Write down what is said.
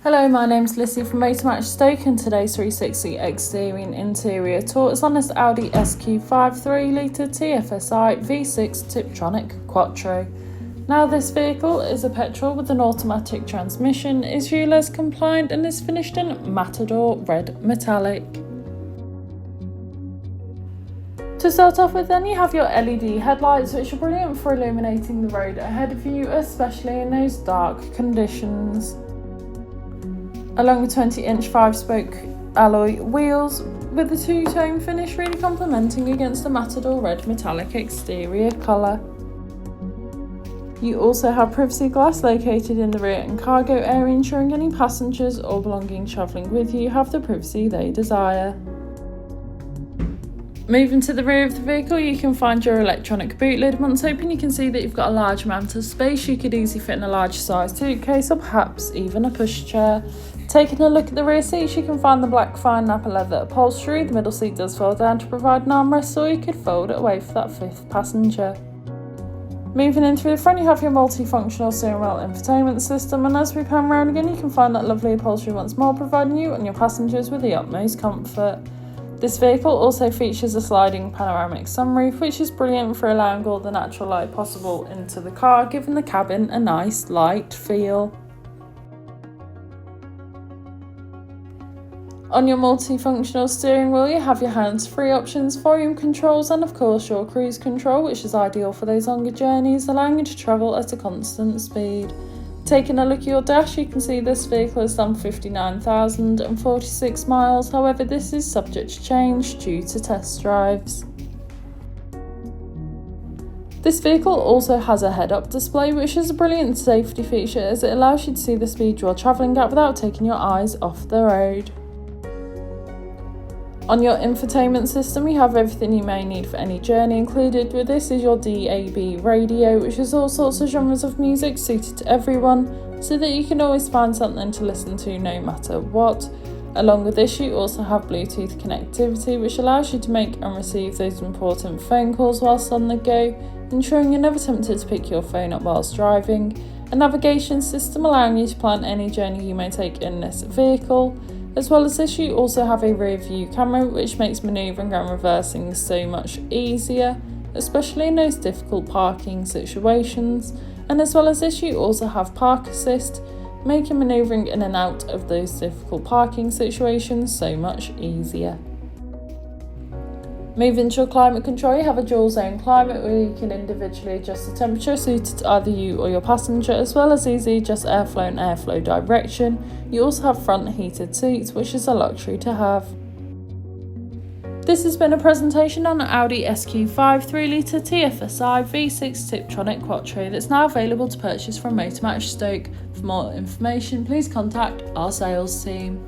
Hello, my name's Lissy from Motor Match Stoke, and today's 360 exterior and interior tour is on this Audi SQ5 3.0 TFSI V6 Tiptronic quattro. Now, this vehicle is a petrol with an automatic transmission, is ULEZ compliant and is finished in Matador red metallic. To start off with then, you have your LED headlights, which are brilliant for illuminating the road ahead of you, especially in those dark conditions. Along with 20-inch 5-spoke alloy wheels with a two-tone finish, really complementing against the Matador red metallic exterior colour. You also have privacy glass located in the rear and cargo area, ensuring any passengers or belongings travelling with you have the privacy they desire. Moving to the rear of the vehicle, you can find your electronic boot lid. Once open, you can see that you've got a large amount of space. You could easily fit in a large size suitcase or perhaps even a pushchair. Taking a look at the rear seats, you can find the black fine nappa leather upholstery. The middle seat does fold down to provide an armrest, or you could fold it away for that fifth passenger. Moving in through the front, you have your multifunctional steering wheel infotainment system, and as we pan around again, you can find that lovely upholstery once more, providing you and your passengers with the utmost comfort. This vehicle also features a sliding panoramic sunroof, which is brilliant for allowing all the natural light possible into the car, giving the cabin a nice light feel. On your multifunctional steering wheel, you have your hands-free options, volume controls, and of course your cruise control, which is ideal for those longer journeys, allowing you to travel at a constant speed. Taking a look at your dash, you can see this vehicle has done 59,046 miles, however this is subject to change due to test drives. This vehicle also has a head-up display, which is a brilliant safety feature as it allows you to see the speed you are travelling at without taking your eyes off the road. On your infotainment system, you have everything you may need for any journey. Included with this is your DAB radio, which is all sorts of genres of music suited to everyone, so that you can always find something to listen to no matter what. Along with this, you also have Bluetooth connectivity, which allows you to make and receive those important phone calls whilst on the go, ensuring you're never tempted to pick your phone up whilst driving. A navigation system allowing you to plan any journey you may take in this vehicle. As well as this, you also have a rear view camera, which makes manoeuvring and reversing so much easier, especially in those difficult parking situations. And as well as this, you also have park assist, making manoeuvring in and out of those difficult parking situations so much easier. Moving to your climate control, you have a dual zone climate where you can individually adjust the temperature suited to either you or your passenger, as well as easily adjust airflow and airflow direction. You also have front heated seats, which is a luxury to have. This has been a presentation on an Audi SQ5 3.0 TFSI V6 Tiptronic quattro that's now available to purchase from Motor Match Stoke. For more information, please contact our sales team.